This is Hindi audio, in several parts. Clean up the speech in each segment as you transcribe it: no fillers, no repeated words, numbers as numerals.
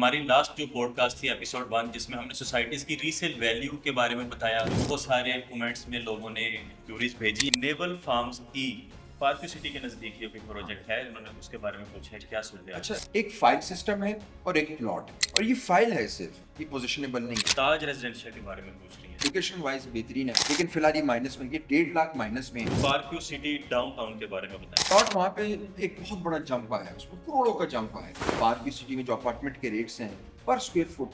हमारी लास्ट जो पॉडकास्ट थी एपिसोड 1 जिसमें हमने सोसाइटीज़ की रीसेल वैल्यू के बारे में बताया, बहुत सारे कमेंट्स में लोगों ने क्यूरीज भेजी। नेवल फार्म्स ई पार्क सिटी के नज़दीक ये कोई प्रोजेक्ट है, उन्होंने उसके बारे में पूछा है क्या सुझाव। अच्छा, एक फाइल सिस्टम है और एक प्लॉट है और ये फाइल है, सिर्फ ये पोजिशनेबल नहीं है। ताज रेजिडेंशियल के बारे में पूछ रही है। लोकेशन वाइज बेहतरीन है, लेकिन फिलहाल ये माइनस में, ये 1.5 लाख माइनस में है। पार्क सिटी डाउनटाउन के बारे में बताएं। प्लॉट वहाँ पे एक बहुत बड़ा जंप आया है, उसमें करोड़ों का जंप आया है। पार्क सिटी में जो अपार्टमेंट के रेट्स हैं पर स्क्वायर फुट,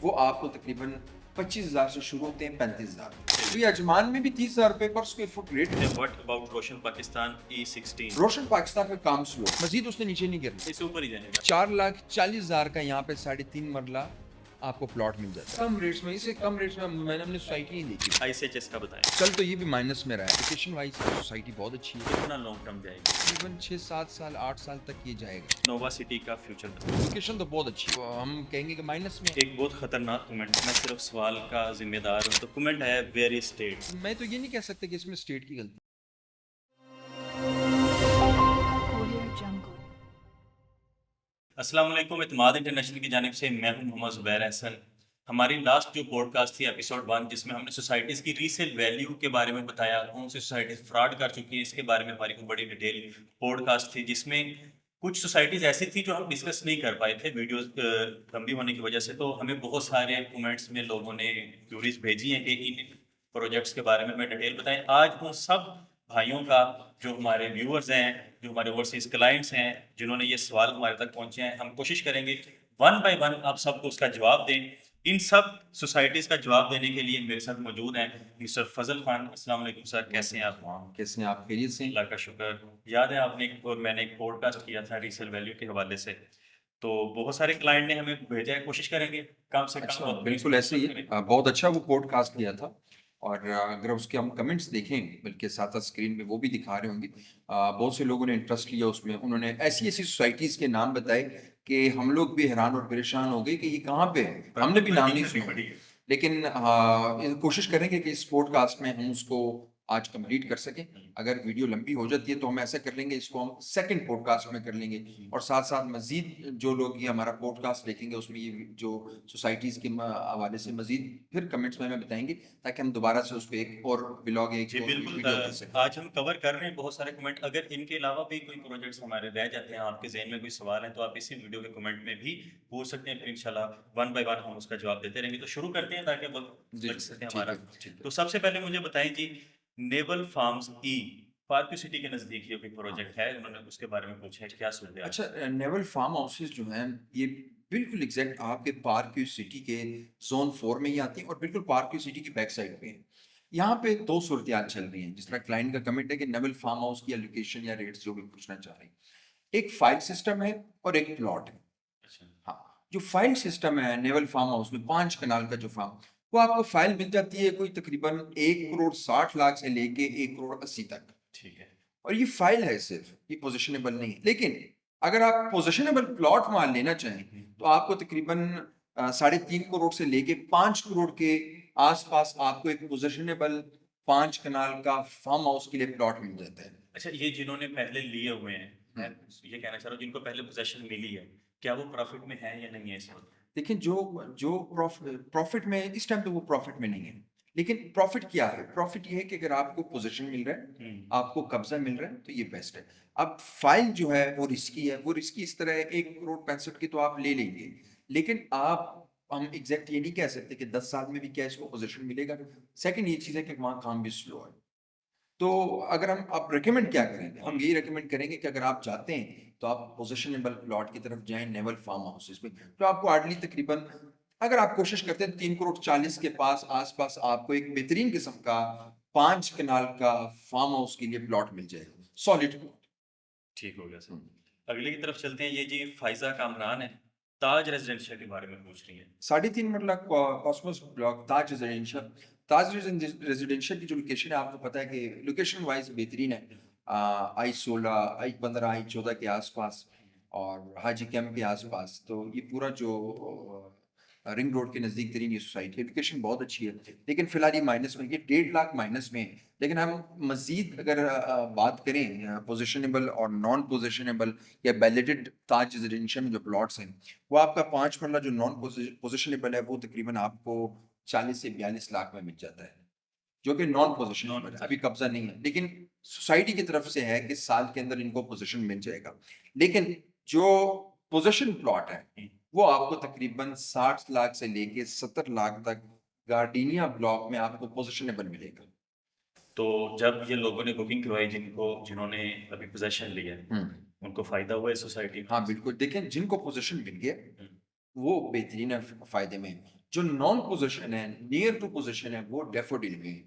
वो आपको तकरीबन 25,000 से शुरू होते हैं 35,000। तो ये अजमान में भी 30,000 रुपए पर स्क्वायर फुट रेट है। What about Roshan Pakistan E16? रोशन पाकिस्तान का काम स्लो, मजीद उसने नीचे नहीं गिरना। इससे ऊपर ही जाएगा। 4,40,000 का यहाँ पे 3.5 मरला आपको प्लॉट मिल जाता है कम रेट्स में। इससे कम रेट्स में मैंने अपनी सोसाइटी नहीं देखी। ICHS का बताएं। चल तो ये भी माइनस में रहा है। लोकेशन वाइज सोसाइटी बहुत अच्छी है, कितना लॉन्ग टर्म जाएगी? तकरीबन 6-7 साल 8 साल तक ये जाएगा। नोवा सिटी का फ्यूचर बताएं। लोकेशन तो बहुत अच्छी है, हम कहेंगे कि माइनस में। एक बहुत खतरनाक कमेंट, मैं सिर्फ सवाल का जिम्मेदार हूँ। तो कमेंट है वेरी स्टेट। मैं तो ये नहीं कह सकता कि इसमें स्टेट की गलती। अस्सलाम वालेकुम, इत्तेमाद इंटरनेशनल की जानिब से मैं हूं मोहम्मद ज़ुबैर अहसन। हमारी लास्ट जो पॉडकास्ट थी एपिसोड 1 जिसमें हमने सोसाइटीज़ की रीसेल वैल्यू के बारे में बताया, कौन सी सोसाइटीज़ फ्रॉड कर चुकी हैं, इसके बारे में हमारी को बड़ी डिटेल पॉडकास्ट थी जिसमें कुछ सोसाइटीज़ ऐसी थी जो हम डिस्कस नहीं कर पाए थे वीडियोस लंबी होने की वजह से। तो हमें बहुत सारे कमेंट्स में लोगों ने क्यूरीज भेजी हैं कि इन प्रोजेक्ट्स के बारे में हमें डिटेल बताएं। आज उन सब भाइयों का, जो हमारे व्यूअर्स हैं, जो हमारे ओवरसीज क्लाइंट्स हैं, जिन्होंने ये सवाल हमारे तक पहुंचे हैं, हम कोशिश करेंगे वन बाय वन आप सबको उसका जवाब दें। इन सब सोसाइटीज़ का जवाब देने के लिए मेरे साथ मौजूद हैं मिस्टर फजल खान। अस्सलाम वालेकुम सर, कैसे हैं आप? कैसे हैं आप? खैरियत से? अल्लाह का शुक्र। याद है आपने और मैंने एक पॉडकास्ट किया था रीसेल वैल्यू के हवाले से, तो बहुत सारे क्लाइंट ने हमें भेजा है, कोशिश करेंगे कम से कम। अच्छा, बिल्कुल ऐसे ही है। बहुत अच्छा वो पॉडकास्ट किया था और अगर उसके हम कमेंट्स देखें, बल्कि साथ साथ स्क्रीन में वो भी दिखा रहे होंगे, बहुत से लोगों ने इंटरेस्ट लिया उसमें। उन्होंने ऐसी ऐसी सोसाइटीज़ के नाम बताए कि हम लोग भी हैरान और परेशान हो गए कि ये कहाँ पे है, हमने भी नाम नहीं सुना। लेकिन कोशिश करेंगे कि इस पॉडकास्ट में हम उसको आज कंप्लीट कर सकें। अगर वीडियो लंबी हो जाती है तो हम ऐसा कर लेंगे, इसको हम सेकंड पॉडकास्ट में कर लेंगे और साथ साथ मजीद जो लोग ये हमारा पॉडकास्ट देखेंगे उसमें ये जो सोसाइटीज़ के हवाले से मजीद फिर कमेंट्स में हमें बताएंगे, ताकि हम दोबारा से उसको एक और ब्लॉग एक जी और बिल्कुल। वीडियो कर सकें। आज हम कवर कर रहे हैं बहुत सारे कमेंट। अगर इनके अलावा भी कोई प्रोजेक्ट्स हमारे रह जाते हैं, आपके जहन में कोई सवाल है, तो आप इसी वीडियो के कमेंट में भी पूछ सकते हैं। फिर इंशाल्लाह वन बाय वन हम उसका जवाब देते रहेंगे। तो शुरू करते हैं ताकि वक्त जी बच सके ठीक हमारा। है, ठीक है। तो सबसे पहले मुझे बताएं जी, नेवल फार्म्स ई पार्क सिटी के नज़दीक ये कोई प्रोजेक्ट है, उन्होंने उसके बारे में पूछा है क्या सुझाव। अच्छा, नेवल फार्म हाउसेस जो हैं ये बिल्कुल एग्जैक्ट आपके पार्क की सिटी के जोन 4 में ही आती हैं और बिल्कुल पार्क की सिटी की बैक साइड पे हैं। यहाँ पे दो सूरत चल रही हैं, जिस तरह क्लाइंट का कमेंट है कि नेवल फार्म हाउस की या लोकेशन या रेट्स जो भी पूछना चाह रहे हैं। एक फाइल सिस्टम है और एक प्लॉट है। अच्छा। हाँ, जो फाइल सिस्टम है नेवल फार्म हाउस में 5 कनाल का जो फार्म, वो आपको फाइल मिल जाती है कोई तकरीबन 1,60,00,000 से लेके 1,80,00,000 तक। ठीक है। और ये फाइल है, सिर्फ ये पोजिशनेबल नहीं है। लेकिन अगर आप पोजिशनेबल प्लॉट मान लेना चाहें तो आपको तकरीबन 3.5 करोड़ से लेके 5 करोड़ के आसपास आपको एक पोजिशनेबल 5 कनाल का फार्म हाउस के लिए प्लॉट मिल जाता है। अच्छा, ये जिन्होंने पहले लिए हुए हैं, मैं हम्म। ये कहना चाह रहा हूँ जिनको पहले पोजेशन मिली है, क्या वो प्रॉफिट में है या नहीं है इस वक्त? देखिए, जो जो प्रॉफिट में इस टाइम, तो वो प्रॉफिट में नहीं है। लेकिन प्रॉफिट क्या है? प्रॉफिट ये है कि अगर आपको पोजीशन मिल रहा है, आपको कब्जा मिल रहा है, तो ये बेस्ट है। अब फाइल जो है वो रिस्की है। वो रिस्की इस तरह है, 1,65 की तो आप ले लेंगे, लेकिन हम एग्जैक्ट ये नहीं कह सकते कि 10 साल में भी क्या इसको पोजीशन मिलेगा। सेकंड ये चीज़ है कि वहाँ काम भी स्लो है। तो अगर हम आप रिकमेंड क्या करेंगे? हम यही रिकमेंड करेंगे कि अगर आप चाहते हैं तो आप पोजिशनेबल प्लॉट की तरफ जाएं, नेवल फार्म हाउसेस में। तो आपको हार्डली तकरीबन, अगर आप कोशिश करते हैं 3,40,00,000 के पास आसपास आपको एक बेहतरीन किस्म का 5 कनाल का फार्म हाउस के लिए प्लॉट मिल जाएगा, सॉलिड प्लॉट। ठीक हो गया सर। अगले की तरफ चलते हैं। ये जी फाइजा कामरान है, ताज रेजिडेंशियल के बारे में पूछ रही है। 3.5 मरला कॉस्मोस ब्लॉक ताज रेजिडेंशियल। ताज रेजिडेंशियल की जो लोकेशन है, आपको पता है कि लोकेशन वाइज बेहतरीन है। I-16, I-15, I-14 के आसपास और हाजी कैंप के आसपास। तो ये पूरा जो रिंग रोड के नज़दीक तरीन ये सोसाइटी है, लोकेशन बहुत अच्छी है, लेकिन फिलहाल ये माइनस में, ये 1.5 लाख माइनस में है। लेकिन हम मजीद अगर बात करें पोजिशनेबल और नॉन पोजिशनेबल या बैलेटेड ताज रेजिडेंशियल में जो प्लॉट्स हैं, वो आपका 5 मरला जो नॉन पोजिशनेबल है वो तकरीबन आपको 40 से 42 लाख में मिल जाता है, जो कि नॉन पोजिशनेबल है, अभी कब्जा नहीं है, लेकिन सोसाइटी की तरफ से है कि साल के अंदर इनको पोजीशन मिल जाएगा। लेकिन जो पोजीशन प्लॉट है वो आपको तकरीबन 60 लाख से लेके 70 लाख तक गार्डिनिया ब्लॉक में आपको पोजीशनेबल मिलेगा। तो जब ये लोगों ने बुकिंग करवाई, जिन्होंने अभी पोजेशन लिया है, उनको फायदा हुआ है सोसाइटी में? हाँ बिल्कुल, देखें जिनको पोजीशन मिल गया हम्म, वो बेहतरीन है, फायदे में है। जो नॉन पोजीशन है, नियर टू पोजीशन है, वो डेफोडिल में है।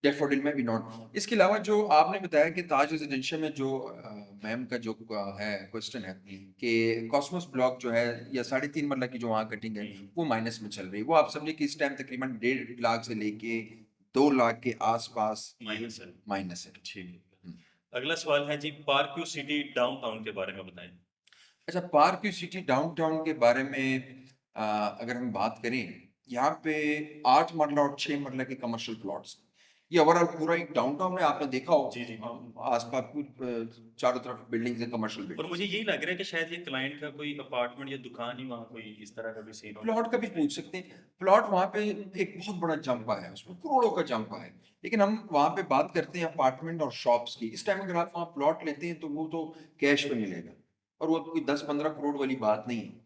डेफोडिल में भी नॉन। इसके अलावा जो आपने बताया कि ताज रेजिडेंशियल में जो मैम का जो है क्वेश्चन है कि कॉस्मोस ब्लॉक जो है या 3.5 मरला की जो वहाँ कटिंग है वो माइनस में चल रही है, वो आप समझिए कि इस टाइम तकरीबन 1.5 लाख से लेके 2 लाख के आसपास माइनस है। माइनस है। ठीक है। हम्म। अगला सवाल है जी, पार्क सिटी डाउनटाउन के बारे में बताएं। अच्छा, पार्क सिटी डाउनटाउन के बारे में अगर हम बात करें, यहाँ पे 8 मरला और 6 मरला के कमर्शियल प्लॉट्स, ये ओवरऑल पूरा एक डाउनटाउन है, आपने देखा हो जी जी। आसपास चारों तरफ बिल्डिंग्स है, कमर्शियल और बिल्डिंग। मुझे यही लग रहा है कि शायद ये क्लाइंट का कोई अपार्टमेंट या दुकान ही वहाँ कोई इस तरह का भी सीन हो। प्लॉट का भी पूछ सकते हैं, प्लॉट वहाँ पे एक बहुत बड़ा जंपा है, उसमें करोड़ों का जंपा है, लेकिन हम वहाँ पे बात करते हैं अपार्टमेंट और शॉप्स की। इस टाइम अगर आप वहाँ प्लॉट लेते हैं तो वो तो कैश पे मिलेगा, और वो कोई 10-15 करोड़ वाली बात नहीं है।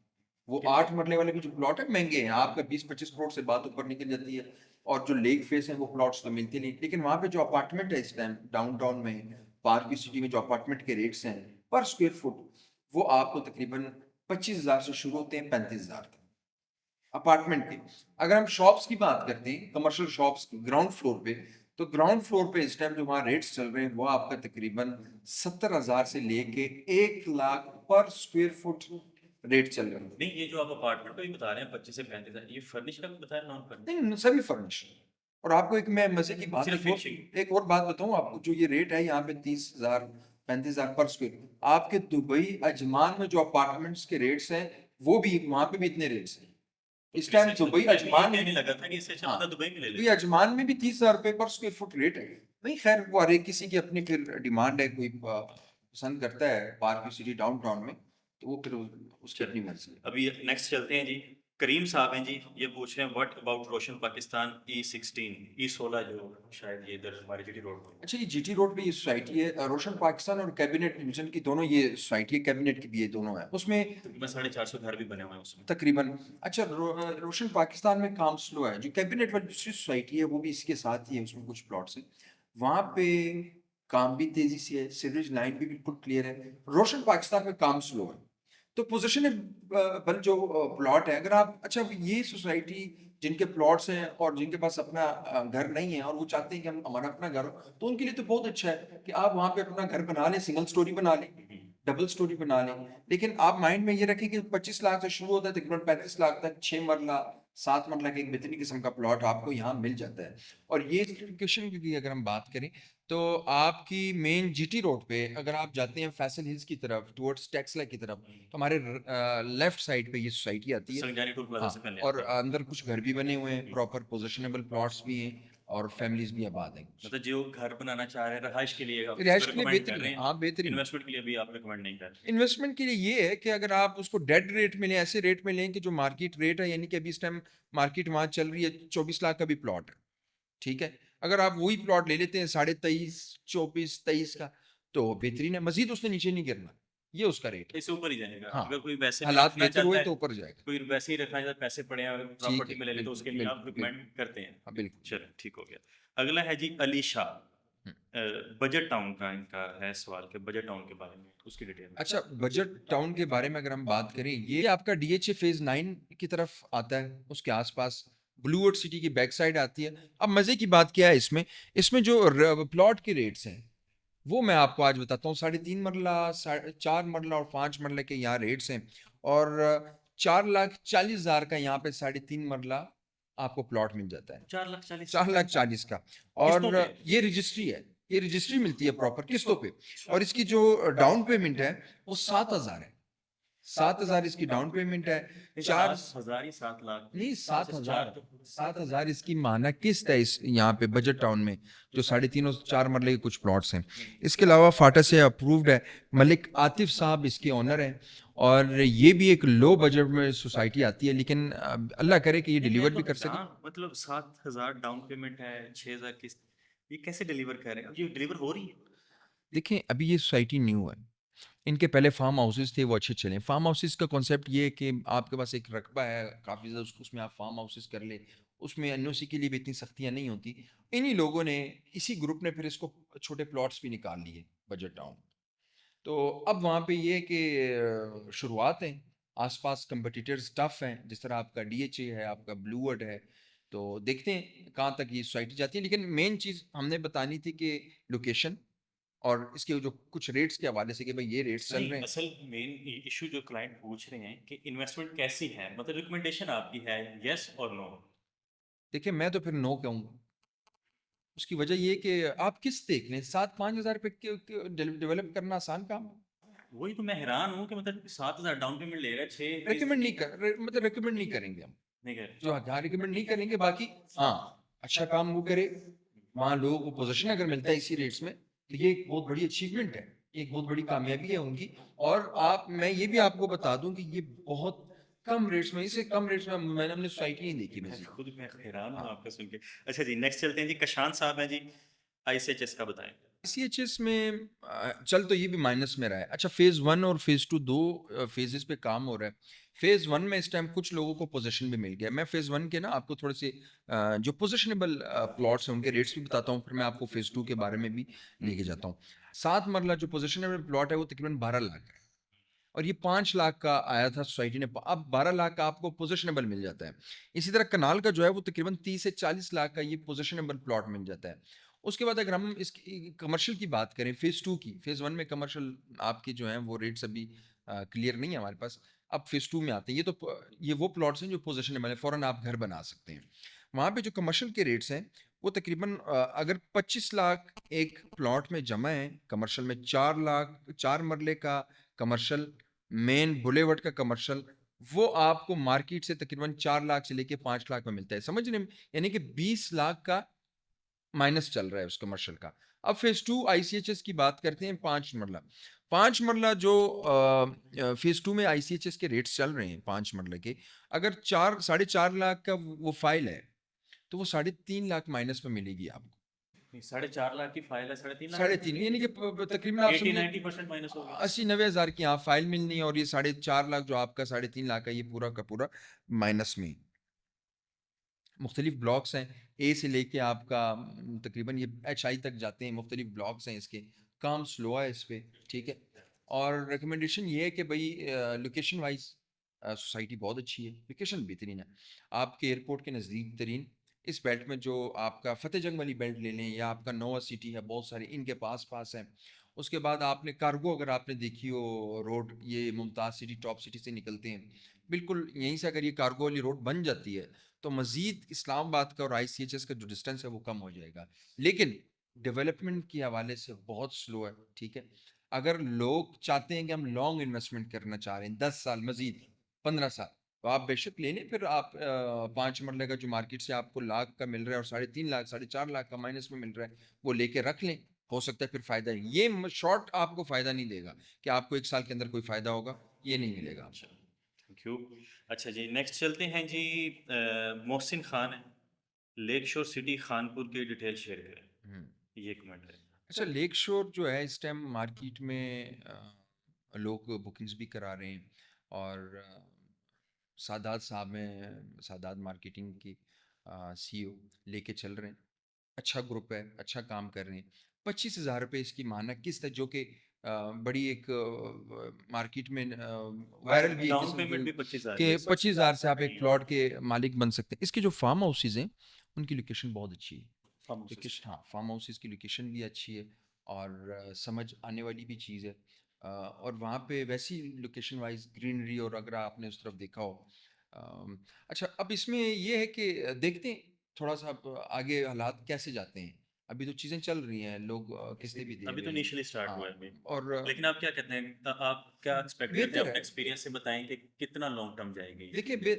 वो 8 मरले वाले भी जो प्लॉट है महंगे हैं, आपका 20-25 करोड़ से बात ऊपर निकल जाती है, और जो लेक फेस है वो प्लॉट्स तो मिलते नहीं। लेकिन वहाँ पे जो अपार्टमेंट है इस टाइम डाउनटाउन में, पार्क की सिटी में जो अपार्टमेंट के रेट्स हैं पर स्क्वायर फुट, वो आपको तकरीबन 25,000 से शुरू होते हैं 35,000 तक अपार्टमेंट के। अगर हम शॉप्स की बात करते हैं, कमर्शियल शॉप्स की ग्राउंड फ्लोर पे, तो ग्राउंड फ्लोर पे इस टाइम जो वहाँ रेट्स चल रहे हैं वो आपका तकरीबन 70,000 से लेके 1 लाख पर स्क्वायर फुट रेट चल रहे हैं। नहीं, ये जो आप अपार्टमेंट का भी बता रहे हैं 25 से 35,000, ये फर्निश का भी बताया, नॉन फर्निश? नहीं, सभी फर्निश। और आपको एक मैं मजे की बात, सिर्फ एक और, फिनिशिंग? एक और बात बताऊं आपको, जो ये रेट है यहाँ पे 30,000 35,000 पर स्क्वायर, आपके दुबई अजमान में जो अपार्टमेंट्स के रेट्स हैं वो भी वहां पे भी इतने रेट्स हैं इस टाइम दुबई अजमान में। नहीं लगा था कि इससे अच्छा हाँ, बंदा दुबई में ले दुबई ले। अजमान में भी 30,000 रुपए पर स्क्वायर फुट रेट है भाई। खैर वो हर एक किसी की अपनी फिर डिमांड है, कोई पसंद करता है पार्क सिटी डाउनटाउन में, तो वो फिर उसकी अपनी मर्जी है। अभी नेक्स्ट चलते हैं जी। करीम साहब हैं जी, ये पूछ रहे हैं what about Roshan Pakistan E16 जो शायद ये इधर हमारे जीटी रोड पर। अच्छा, ये जीटी रोड पे ये सोसाइटी है, रोशन पाकिस्तान और कैबिनेट डिवीजन की दोनों ये सोसाइटी है, कैबिनेट की भी ये दोनों है उसमें तकरीबन 450 घर भी बने हुए हैं उसमें। तकरीबन। अच्छा, रोशन पाकिस्तान में काम स्लो है, जो कैबिनेट वाली दूसरी सोसाइटी है वो भी इसके साथ ही है, उसमें कुछ प्लॉट्स हैं, वहाँ पे काम भी तेजी से है, सीवरेज लाइन भी बिल्कुल क्लियर है। रोशन पाकिस्तान में काम स्लो है, तो पोजीशन बल जो प्लॉट है, अगर आप, अच्छा ये सोसाइटी जिनके प्लॉट्स हैं और जिनके पास अपना घर नहीं है और वो चाहते हैं कि हम हमारा अपना घर हो, तो उनके लिए तो बहुत अच्छा है कि आप वहाँ पे अपना घर बना लें, सिंगल स्टोरी बना लें, डबल स्टोरी बना लें। लेकिन आप माइंड में ये रखें कि 25 लाख से शुरू होता है तकरीबन 35 लाख तक 6 मरला 7 मरला का एक बेहतरीन किस्म का प्लॉट आपको यहाँ मिल जाता है। और ये लोकेशन की अगर हम बात करें तो आपकी मेन जीटी रोड पे अगर आप जाते हैं फैसल हिल्स की तरफ टुवर्ड्स टेक्सला की तरफ, तो हमारे लेफ्ट साइड पे ये सोसाइटी आती है। संजानी टोल प्लाजा हाँ, से पहले और आते हैं। अंदर कुछ घर भी बने हुए हैं, प्रॉपर पोजिशनेबल प्लॉट्स भी हैं और फैमिलीज भी आबाद हैं। मतलब जो घर बनाना चाह रहे हैं रहाइश के लिए, आप रिहाइश इसको के लिए रिकमेंड कर बेहतरीन रहे है, हैं? हाँ बेहतरीन। इन्वेस्टमेंट के लिए भी आप रिकमेंड नहीं कर रहे? इन्वेस्टमेंट के लिए ये है कि अगर आप उसको डेड रेट में लें, ऐसे रेट में लें कि जो मार्केट रेट है, यानी कि अभी इस टाइम मार्केट वहाँ चल रही है 24 लाख का भी प्लॉट है, ठीक है, अगर आप वही प्लॉट ले लेते हैं 23.5 24 23 का, तो बेहतरीन है, मजीद उसने नीचे नहीं गिरना, ये उसका रेट है। इससे ऊपर ही जाएगा। हाँ, अगर कोई वैसे में हालात रखना बेहतर चाहता हुए है, तो ऊपर जाएगा। कोई वैसे ही रखना चाहता है, पैसे पड़े हैं ठीक प्रॉपर्टी है, में ले ले, तो बिल्कुल उसके लिए आप बिल्कुल रिकमेंड करते हैं? हाँ बिल्कुल। चलो ठीक हो गया। अगला है जी अली शाह, बजट टाउन का इनका है सवाल के बजट टाउन के बारे में, उसकी डिटेल में। अच्छा, बजट टाउन के बारे में अगर हम बात करें, ये आपका डीएचए फेज 9 की तरफ आता है, उसके आसपास ब्लूवर्ड सिटी की बैक साइड आती है। अब मजे की बात क्या है इसमें, इसमें जो प्लॉट के रेट्स हैं वो मैं आपको आज बताता हूँ। 3.5 मरला, 4 मरला और 5 मरले के यहाँ रेट्स हैं, और 4,40,000 का यहाँ पे 3.5 मरला आपको प्लॉट मिल जाता है, 4,40,000? 4,40,000 का। किस्तों और पे? ये रजिस्ट्री है, ये रजिस्ट्री मिलती है प्रॉपर किस्तों पे, और इसकी जो डाउन पेमेंट है वो 7,000 है। 7,000 इसकी डाउन पेमेंट है, नहीं, 4 7,000 ही 7 लाख नहीं अच्छा 7,000 4 7,000 इसकी मानक किस्त है इस यहाँ पे बजट टाउन में, जो 3.5 और 4 मरले के कुछ प्लॉट्स हैं। इसके अलावा फाटा से अप्रूव्ड है, मलिक आतिफ साहब इसके ऑनर हैं, और ये भी एक लो बजट में सोसाइटी आती है, लेकिन अल्लाह करे कि ये नहीं, डिलीवर भी कर सके। मतलब 7,000 डाउन पेमेंट है, 6,000 किस्त, ये कैसे डिलीवर कर रहे हैं? अब ये डिलीवर हो रही है? देखें अभी ये सोसाइटी न्यू है, इनके पहले फार्म हाउसेस थे वो अच्छे चले। फार्म हाउसेस का कॉन्सेप्ट ये है कि आपके पास एक रकबा है काफ़ी ज़्यादा, उसमें आप फार्म हाउसेस कर ले, उसमें एनओसी के लिए भी इतनी सख्तियाँ नहीं होती। इन्हीं लोगों ने, इसी ग्रुप ने फिर इसको छोटे प्लॉट्स भी निकाल लिए बजट टाउन। तो अब वहाँ पे ये है कि शुरुआत है, आसपास कंपटीटर्स टफ हैं, जिस तरह आपका डीएचए है, आपका ब्लूवर्ड है, तो देखते हैं कहाँ तक ये सोसाइटी जाती है। लेकिन मेन चीज़ हमने बतानी थी कि लोकेशन और इसके जो कुछ रेट्स के हवाले से कि भाई ये रेट्स चल नहीं, रहे हैं। असल मेन इशू जो क्लाइंट पूछ रहे हैं कि इन्वेस्टमेंट कैसी है, मतलब रिकमेंडेशन आपकी है, यस और नो? देखिए मैं तो फिर नो कहूँगा। उसकी वजह ये है कि आप किस्त देख लें, 7-5 हज़ार पे डेवलप करना आसान काम है। वही तो मैं हैरान हूँ कि मतलब 7,000 डाउन पेमेंट ले रहा है, 6 रेकमेंड नहीं मतलब रेकमेंड नहीं करेंगे हम, नहीं कर जो हाँ रिकमेंड नहीं करेंगे। बाकी हाँ, अच्छा काम वो करे, वहाँ लोगों को पोजीशन अगर मिलता है इसी रेट्स में, तो ये एक बहुत बड़ी अचीवमेंट है, ये एक बहुत बड़ी कामयाबी है उनकी। और आप, मैं ये भी आपको बता दूं कि ये बहुत कम रेट्स में, इससे कम रेट्स में मैंने अपनी सोसाइटी नहीं देखी मैं मजीद। खुद मैं हैरान हूँ हाँ, आपका सुन के। अच्छा जी, नेक्स्ट चलते हैं जी, कशान साहब हैं जी, आईसीएचएस का बताएं। सीएचएस में चल तो ये भी माइनस में रहा है। अच्छा, फेज 1 और फेज 2 दो फेजेस पे काम हो रहा है। फेज 1 में इस टाइम कुछ लोगों को पोजीशन भी मिल गया। मैं फेज 1 के ना आपको थोड़े से जो पोजिशनेबल प्लॉट्स हैं उनके रेट्स भी बताता हूँ, फिर मैं आपको फेज 2 के बारे में भी लेके जाता हूँ। 7 मरला जो पोजिशनेबल प्लॉट है वो तकरीबन 12 लाख का है, और ये 5 लाख का आया था सोसाइटी ने, अब 12 लाख का आपको पोजिशनेबल मिल जाता है। इसी तरह कनाल का जो है वो तकरीबन 30 से 40 लाख का ये पोजिशनेबल प्लॉट मिल जाता है। उसके बाद अगर हम इसकी कमर्शियल की बात करें, फेज 2 की, फेज 1 में कमर्शियल आपके जो हैं वो रेट्स अभी क्लियर नहीं है हमारे पास। अब फेज 2 में आते हैं, ये वो प्लॉट्स हैं जो पोजिशनेबल है, फौरन आप घर बना सकते हैं। वहाँ पे जो कमर्शियल के रेट्स हैं वो तकरीबन अगर 25 लाख एक प्लॉट में जमा है कमर्शियल में, 4 लाख 4 मरले का कमर्शियल, मेन बुलेवर्ड का कमर्शियल, वो आपको मार्केट से तकरीबन 4 लाख से लेके 5 लाख में मिलता है, समझ रहे हैं? यानी कि 20 लाख का माइनस चल रहा है उस कमर्शियल का। अब फेज 2 आईसीएचएस की बात करते हैं, 5 मरला जो फेज 2 में आईसीएचएस के रेट्स चल रहे हैं 5 मरले के, अगर 4 साढ़े 4 लाख का वो फाइल है, तो वो 3.5 लाख माइनस में मिलेगी आपको। 4.5 लाख की फाइल है, 3.5 लाख 3.5 यानी कि तकरीबन आप 80-90% माइनस हो गया। 80-90 हज़ार की यहाँ फाइल मिलनी है, और ये 4.5 लाख जो आपका 3.5 लाख का, ये पूरा का पूरा माइनस में। मुख्तलिफ ब्लॉक्स हैं, ए से लेके आपका तकरीबन ये HI तक जाते हैं, मुख्तलिफ ब्लॉक्स हैं इसके, काम स्लो है इस पे, ठीक है। और रिकमेंडेशन ये है कि भाई लोकेशन वाइज सोसाइटी बहुत अच्छी है, लोकेशन बेहतरीन है, आपके एयरपोर्ट के नज़दीक तरीन। इस बेल्ट में जो आपका फतेह जंग वाली बेल्ट ले लें, या आपका नोवा सिटी है, बहुत सारे इनके पास पास हैं। उसके बाद आपने कार्गो, अगर आपने देखी हो रोड, ये मुमताज़ सिटी टॉप सिटी से निकलते हैं, बिल्कुल यहीं से अगर ये कार्गो वाली रोड बन जाती है तो मज़ीद इस्लामाबाद का और आईसीएचएस का जो डिस्टेंस है वो कम हो जाएगा। लेकिन डेवलपमेंट के हवाले से बहुत स्लो है, ठीक है। अगर लोग चाहते हैं कि हम लॉन्ग इन्वेस्टमेंट करना चाह रहे हैं, 10 साल मजीद, 15 साल, तो आप बेशक ले लें। फिर आप 5 मरले का जो मार्केट से आपको लाख का मिल रहा है और 3.5 लाख 4.5 लाख का माइनस में मिल रहा है, वो लेके रख लें, हो सकता है फिर फायदा है। ये शॉर्ट आपको फायदा नहीं देगा कि आपको 1 साल के अंदर कोई फायदा होगा, ये नहीं मिलेगा। अच्छा, थैंक यू। अच्छा जी, नेक्स्ट चलते हैं जी, मोहसिन खान है, लेक शोर सिटी खानपुर की डिटेल शेयर करें, हम्म। ये कमेंट है। अच्छा, लेक शोर जो है इस टाइम मार्केट में लोग बुकिंग्स भी करा रहे हैं, और सादात साहब हैं, सादात मार्केटिंग की CEO, लेके चल रहे हैं। अच्छा ग्रुप है, अच्छा काम कर रहे हैं। 25,000 रुपये इसकी मानक किस्त है, जो कि बड़ी एक मार्केट में वायरल भी एक डाउन किस्म की, पेमेंट भी 25,000 कि है। 25,000 से आप एक प्लॉट के मालिक बन सकते हैं। इसके जो फार्म हाउसेज हैं उनकी लोकेशन बहुत अच्छी है। फार्मोसिस। लोकेशन, हाँ, फार्म हाउसेस की लोकेशन भी अच्छी है, और समझ आने वाली भी चीज़ है। और वहाँ पे वैसी लोकेशन वाइज ग्रीनरी, और अगर आपने उस तरफ देखा हो। अच्छा, अब इसमें ये है कि देखते हैं थोड़ा सा अब आगे हालात कैसे जाते हैं। अभी तो चीज़ें चल रही हैं, लोग किस्तें भी दे अभी रहे तो हैं। इनिशियली स्टार्ट हुआ है हाँ, अभी। और लेकिन आप क्या कहते हैं आप क्या एक्सपेक्ट करते हैं बेहतर अपने है। एक्सपीरियंस से बताएं कि कितना लॉन्ग टर्म जाएगी ये देखिए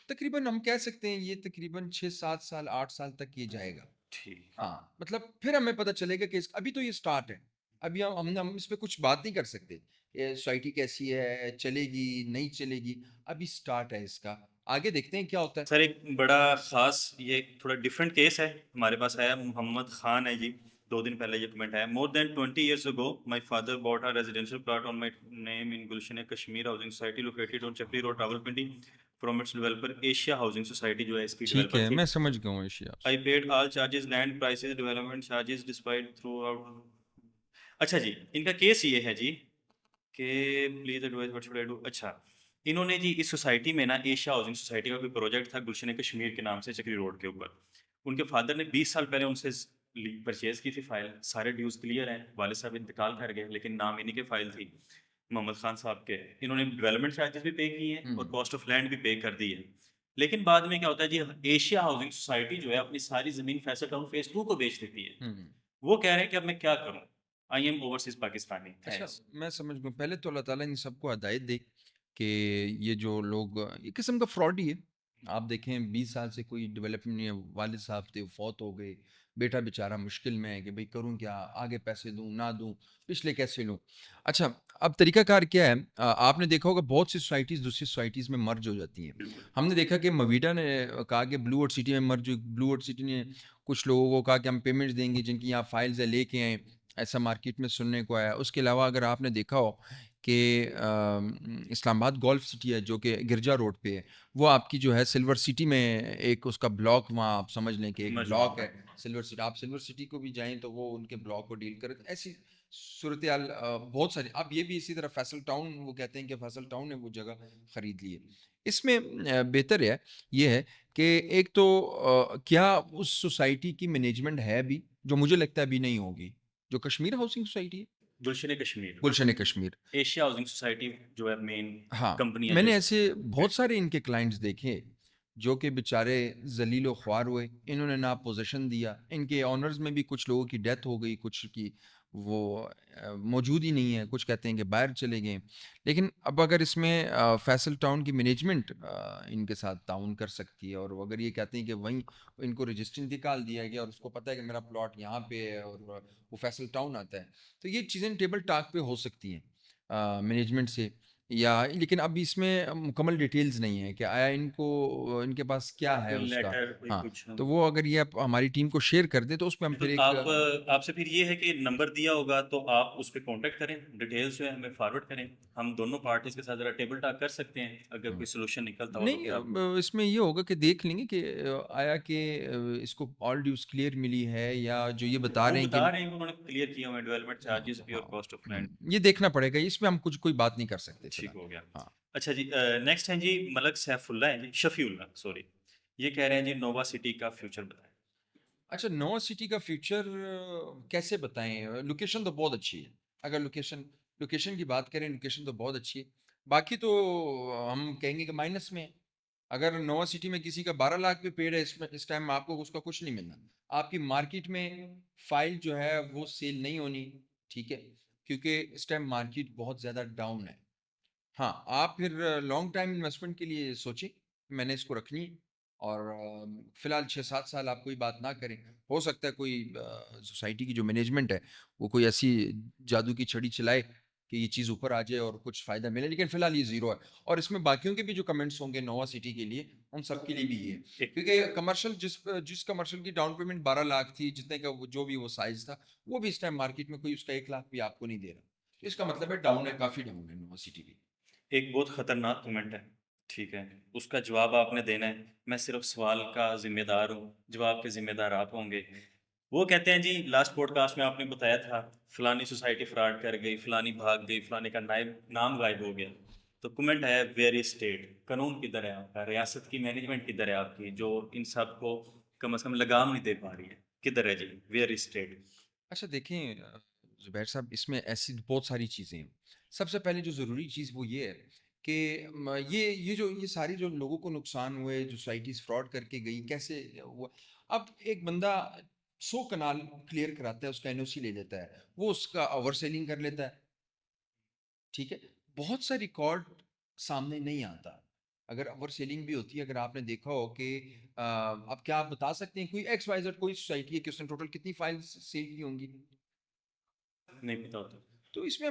तकरीबन हम कह सकते हैं ये तकरीबन 6-7 साल, 8 साल तक ये जाएगा। ठीक। हाँ, मतलब फिर हमें पता चलेगा कि अभी तो ये स्टार्ट है। अभी हम इस पे कुछ बात नहीं कर सकते। ये सोसाइटी कैसी है, चलेगी, नहीं चलेगी, अभी स्टार्ट है इसका। आगे देखते हैं क्या होता है। सर एक बड़ा ख़ास ये थोड़ा डिफरेंट केस है हमारे पास आया मोहम्मद खान है जी 2 दिन पहले ये कमेंट आया more than 20 years ago my father bought a residential plot on my name in Gulshan Kashmir Housing Society located on Chakri Road Rawalpindi from its developer Asia Housing Society जो है इसकी ठीक डेवलपर है, थी मैं समझ गया हूँ Asia. I paid all charges land prices development charges despite throughout अच्छा जी इनका केस ये है जी कि please advice what should I do अच्छा इन्होंने जी इस सोसाइटी में ना एशिया हाउसिंग सोसाइटी का कोई प्रोजेक्ट था गुलशन कश्मीर के नाम से चक्री रोड के ऊपर उनके फादर ने 20 साल पहले उनसे परचेज की थी फाइल सारे ड्यूज क्लियर हैं वाले साहब इंतकाल कर गए लेकिन नाम इन्हीं के फाइल थी मोहम्मद खान साहब के इन्होंने डेवलपमेंट चार्जेस भी पे किए हैं और हुँ, कॉस्ट ऑफ लैंड भी पे कर दी है लेकिन बाद में क्या होता है जी एशिया हाउसिंग सोसाइटी जो है अपनी सारी जमीन फैसल टाउन फेस 2 को बेच देती है हुँ। वो कह रहे हैं कि अब मैं क्या करूं आई एम ओवरसीज पाकिस्तानी अच्छा, थैंक्स मैं समझ गया। पहले तो अल्लाह ताला इन सबको हिदायत दे कि ये जो लोग एक किस्म का फ्रॉड ही है। आप देखें 20 साल से कोई डेवलपमेंट नहीं है, वालिद साहब थे, फौत हो गए, बेटा बेचारा मुश्किल में है कि भई करूँ क्या? आगे पैसे दूँ, ना दूँ, पिछले कैसे लूँ? अच्छा, अब तरीकाकार क्या है आपने देखा होगा बहुत सी सोसाइटीज़ दूसरी सोसाइटीज़ में मर्ज हो जाती हैं। बिल्कुल हमने देखा कि मवीडा ने कहा कि ब्लू वर्ल्ड सिटी में मर्ज हुई, ब्लू वर्ल्ड सिटी ने कुछ लोगों को कहा कि हम पेमेंट्स देंगे जिनकी यहाँ फाइल्स है लेके आएँ। ऐसा मार्केट में सुनने को आया। उसके अलावा अगर आपने देखा हो कि इस्लामाबाद गोल्फ सिटी है जो कि गिरजा रोड पे है, वो आपकी जो है सिल्वर सिटी में एक उसका ब्लॉक वहाँ आप समझ लें कि एक ब्लॉक मौजूद है सिल्वर सिटी। आप सिल्वर सिटी को भी जाएँ तो वो उनके ब्लॉक को डील करें। तो ऐसी सूरत-ए-हाल बहुत सारी अब ये भी इसी तरह फैसल टाउन वो कहते हैं कि फैसल टाउन ने वो जगह खरीद ली है। इसमें बेहतर ये है कि एक तो क्या उस सोसाइटी की मैनेजमेंट है अभी? जो मुझे लगता है अभी नहीं होगी। जो कश्मीर हाउसिंग सोसाइटी है? गुलशन कश्मीर गुलशन कश्मीर। एशिया हाउसिंग सोसाइटी जो है मेन हाँ, कंपनी है जो मैंने इस ऐसे बहुत सारे इनके क्लाइंट्स देखे, जो कि बेचारे ज़लील-ओ ख्वार हुए। इन्होंने ना पोज़ीशन दिया, इनके ओनर्स में भी कुछ लोगों की डेथ हो गई, कुछ की वो मौजूद ही नहीं है, कुछ कहते हैं कि बाहर चले गए। लेकिन अब अगर इसमें फैसल टाउन की मैनेजमेंट इनके साथ ताउन कर सकती है और वो अगर ये कहते हैं कि वहीं इनको रजिस्ट्री निकाल दिया गया और उसको पता है कि मेरा प्लॉट यहाँ पे है और वो फैसल टाउन आता है, तो ये चीज़ें टेबल टॉक पे हो सकती हैं मैनेजमेंट से या लेकिन अब इसमें मुकम्मल डिटेल्स नहीं है कि आया इनको इनके पास क्या है कोई उसका। लेटर कोई हाँ, कुछ तो वो अगर ये आप हमारी टीम को शेयर कर दें तो उसपे हम तो फिर एक आप आपसे फिर ये है कि नंबर दिया होगा तो आप उस पे कांटेक्ट करें डिटेल्स जो है हमें फॉरवर्ड करें हम दोनों पार्टीज के साथ जरा टेबल टॉक कर सकते हैं अगर हुँ। कोई सोल्यूशन निकलता हो तो नहीं फिर अब इसमें ये होगा कि देख लेंगे कि आया कि इसको ऑल ड्यूज़ क्लियर मिली है या जो ये बता वो रहे हैं बता कि रहे हैं कि उन्होंने क्लियर किया हुआ है डेवलपमेंट हाँ, चार्जेस भी और हाँ। कॉस्ट ऑफ लैंड ये देखना पड़ेगा, इसमें हम कुछ कोई बात नहीं कर सकते ठीक फिलहाल। हो गया हाँ। अच्छा जी नेक्स्ट है जी मलक सैफुल्ला है जी शफीउल्ला सॉरी ये कह रहे हैं जी नोवा सिटी का फ्यूचर बताएं अच्छा नोआ सिटी का फ्यूचर कैसे बताएँ? लोकेशन तो बहुत अच्छी है। अगर लोकेशन की बात करें लोकेशन तो बहुत अच्छी है। बाकी तो हम कहेंगे कि माइनस में है। अगर नोआ सिटी में किसी का 12 लाख पे पेड़ है इसमें इस टाइम आपको उसका कुछ नहीं मिलना। आपकी मार्केट में फाइल जो है वो सेल नहीं होनी, ठीक है? क्योंकि इस टाइम मार्केट बहुत ज़्यादा डाउन है। हाँ, आप फिर लॉन्ग टाइम इन्वेस्टमेंट के लिए सोचें, मैंने इसको रखनी है और फ़िलहाल 6-7 साल आप कोई बात ना करें। हो सकता है कोई सोसाइटी की जो मैनेजमेंट है, वो कोई ऐसी जादू की छड़ी चलाए कि ये चीज़ ऊपर आ जाए और कुछ फ़ायदा मिले, लेकिन फ़िलहाल ये ज़ीरो है। और इसमें बाकियों के भी जो कमेंट्स होंगे नोवा सिटी के लिए, उन सब के लिए भी ये है। एक क्योंकि कमर्शियल जिस कमर्शियल की डाउन पेमेंट 12 लाख थी, जितने का वो जो भी वो साइज़ था, वो भी इस टाइम मार्केट में कोई उसका 1 लाख भी आपको नहीं दे रहा। तो इसका मतलब है डाउन है, काफ़ी डाउन है नोवा सिटी भी। एक बहुत खतरनाक कमेंट है ठीक है उसका जवाब आपने देना है मैं सिर्फ सवाल का जिम्मेदार हूँ जवाब के जिम्मेदार आप होंगे वो कहते हैं जी लास्ट पॉडकास्ट में आपने बताया था फलानी सोसाइटी फ्रॉड कर गई फलानी भाग गई फलानी का नाम गायब हो गया तो कमेंट है वेरी स्टेट कानून किधर है आपका रियासत की मैनेजमेंट किधर है आपकी जो इन सब को कम से कम लगाम नहीं दे पा रही है किधर है जी वेरी स्टेट अच्छा देखें ज़ुबैर साहब इसमें ऐसी बहुत सारी चीज़ें हैं। सबसे पहले जो ज़रूरी चीज़ वो ये है कि ये सारी जो लोगों को नुकसान हुए, जो सोसाइटीज़ फ्रॉड करके गई कैसे हुआ? अब एक बंदा 100 कनाल क्लियर कराता है, उसका एनओसी ले लेता है, वो उसका ओवर सेलिंग कर लेता है, ठीक है। बहुत सा रिकॉर्ड सामने नहीं आता। अगर ओवर सेलिंग भी होती है, अगर आपने देखा हो कि अब क्या आप बता सकते हैं कोई एक्स वाई जेड कोई सोसाइटी है कि उसने टोटल कितनी फाइल्स सेल की होंगी? नहीं पता होता। तो इसमें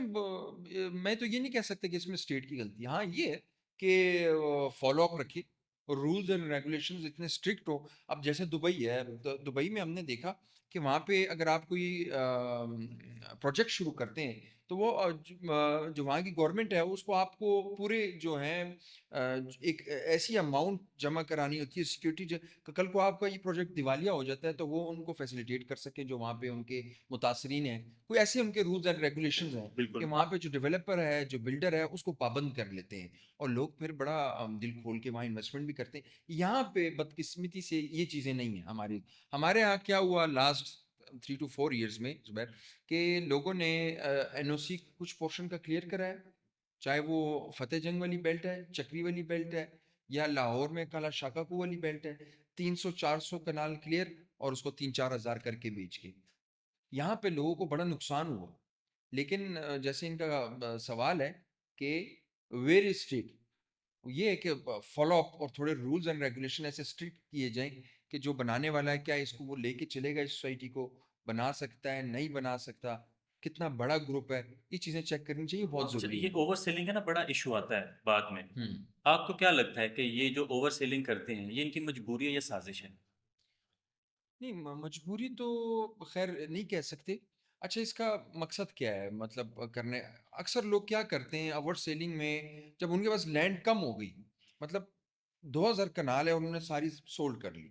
मैं तो ये नहीं कह सकता कि इसमें स्टेट की गलती है। हाँ, ये है कि फॉलो अप रखिए और रूल्स एंड रेगुलेशंस इतने स्ट्रिक्ट हो। अब जैसे दुबई है, तो दुबई में हमने देखा कि वहाँ पे अगर आप कोई प्रोजेक्ट शुरू करते हैं, तो वो जो वहाँ की गवर्नमेंट है उसको आपको पूरे जो है एक ऐसी अमाउंट जमा करानी होती है सिक्योरिटी, कल को आपका ये प्रोजेक्ट दिवालिया हो जाता है तो वो उनको फैसिलिटेट कर सके जो वहाँ पे उनके मुतासरीन हैं। कोई ऐसे उनके रूल्स एंड रेगुलेशंस हैं कि बिल्कुल। वहाँ पे जो डेवलपर है, जो बिल्डर है, उसको पाबंद कर लेते हैं और लोग फिर बड़ा दिल खोल के वहाँ इन्वेस्टमेंट भी करते हैं। यहाँ पे बदकिस्मती से ये चीज़ें नहीं है हमारी। हमारे यहाँ क्या हुआ लास्ट 3 to 4 years में जुबैर, कि लोगों ने एनओसी कुछ पोर्शन का क्लियर कराया, चाहे वो फतेह जंग वाली बेल्ट है, चक्री वाली बेल्ट है, या लाहौर में काला शाकाकू वाली बेल्ट है। 300-400 कनाल क्लियर और उसको 3-4 हज़ार करके बेच के यहाँ पे लोगों को बड़ा नुकसान हुआ। लेकिन जैसे इनका सवाल है कि वेयर इज स्ट्रिक्ट, ये है कि फॉलो अप और थोड़े रूल्स एंड रेगुलेशन ऐसे स्ट्रिक्ट किए जाएं कि जो बनाने वाला है क्या इसको वो लेके चलेगा, इस सोसाइटी को बना सकता है, नहीं बना सकता, कितना बड़ा ग्रुप है, ये चीजें चेक करनी चाहिए, बहुत अच्छा, जरूरी ये है। ओवर सेलिंग है ना, बड़ा इशू आता है बाद में। हम्म। आपको क्या लगता है कि ये जो ओवर सेलिंग करते हैं, ये इनकी मजबूरी है या साजिश है? नहीं, मजबूरी तो खैर नहीं कह सकते। अच्छा, इसका मकसद क्या है मतलब करने? अक्सर लोग क्या करते हैं ओवर सेलिंग में, जब उनके पास लैंड कम हो गई, मतलब 2000 कनाल है और उन्होंने सारी सोल्ड कर ली,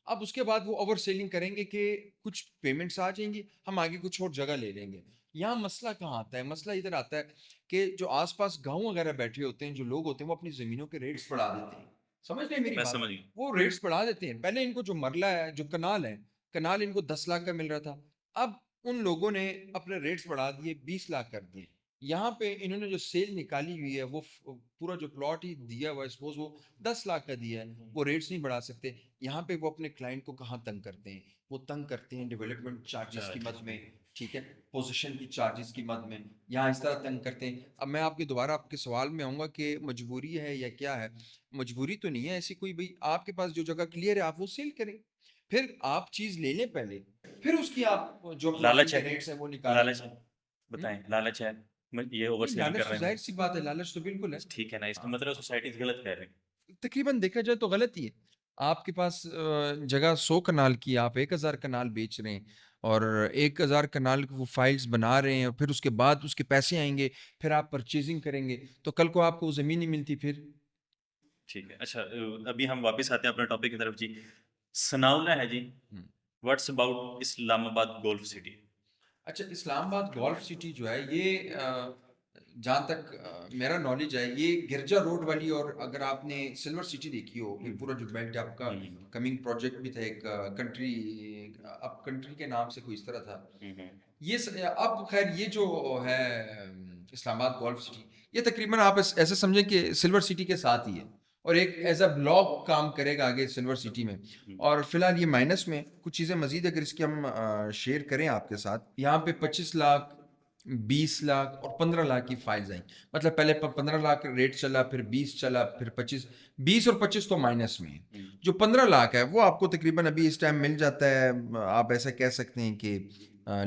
अब उसके बाद वो ओवर सेलिंग करेंगे कि कुछ पेमेंट्स आ जाएंगी, हम आगे कुछ और जगह ले लेंगे। यहाँ मसला कहाँ आता है? मसला इधर आता है कि जो आसपास गांव वगैरह बैठे होते हैं, जो लोग होते हैं, वो अपनी जमीनों के रेट्स बढ़ा देते हैं। समझ रहे हैं मेरी मैं बात? समझ गया। वो रेट्स बढ़ा देते हैं। पहले इनको जो मरला है, जो कनाल है, कनाल इनको 10 लाख का मिल रहा था, अब उन लोगों ने अपने रेट्स बढ़ा दिए, 20 लाख कर दिए। यहाँ पे इन्होंने जो सेल निकाली हुई है, वो पूरा जो प्लॉट ही दिया हुआ है, सपोज वो 10 लाख का दिया है, वो रेट्स नहीं बढ़ा सकते। यहाँ पे वो अपने क्लाइंट को कहाँ तंग करते हैं? वो तंग करते हैं डेवलपमेंट चार्जेस की मद में, ठीक है, पोजीशन की चार्जेस की मद में, यहाँ इस तरह तंग करते हैं। अब मैं आपके दोबारा आपके सवाल में आऊँगा कि मजबूरी है या क्या है? मजबूरी तो नहीं है ऐसी कोई, भाई आपके पास जो जगह क्लियर है आप वो सेल करें, फिर आप चीज ले लें पहले, फिर उसकी आप जो प्लॉटिंग लालच के है। रेट्स हैं वो निकालें। लालच है। हम्म? बताएं, लालच है। ये ओवर नहीं, सेलिंग कर लालच तो रहे जाहिर हैं। सी बात है, लालच तो बिल्कुल है। ठीक है ना, इसका हाँ, मतलब सोसाइटी गलत कह रही है। तकरीबन देखा जाए तो गलत ही है। आपके पास जगह 100 कनाल की, आप 1000 कनाल बेच रहे हैं और 1000 कनाल की वो फाइल्स बना रहे हैं, और फिर उसके बाद उसके पैसे आएंगे, फिर आप परचेजिंग करेंगे, तो कल को आपको वो जमीन नहीं मिलती फिर। ठीक है। अच्छा, अभी हम वापस आते हैं अपने टॉपिक की तरफ जी। सनाउल्लाह है जी। Hmm. What's about Islamabad golf city? अच्छा, इस्लामाबाद गोल्फ सिटी जो है ये जहाँ तक मेरा नॉलेज है, ये गिरजा रोड वाली, और अगर आपने सिल्वर सिटी देखी हो, ये पूरा जो बेल्ट है आपका, हम्म। कमिंग प्रोजेक्ट भी था एक कंट्री, अब कंट्री के नाम से कोई इस तरह था। हम्म। ये अब खैर ये जो है इस्लामाबाद गोल्फ सिटी, ये तकरीबन आप ऐसे समझें कि सिल्वर सिटी के साथ ही है, और एक एज अ ब्लॉक काम करेगा आगे सिल्वर सिटी में। और फिलहाल ये माइनस में, कुछ चीज़ें मजीद अगर इसकी हम शेयर करें आपके साथ, यहाँ पे 25 लाख, 20 लाख और 15 लाख की फाइल्स आई। मतलब पहले 15 लाख रेट चला, फिर 20 चला, फिर 25। 20 और 25 तो माइनस में है। जो 15 लाख है वो आपको तकरीबन अभी इस टाइम मिल जाता है, आप ऐसा कह सकते हैं कि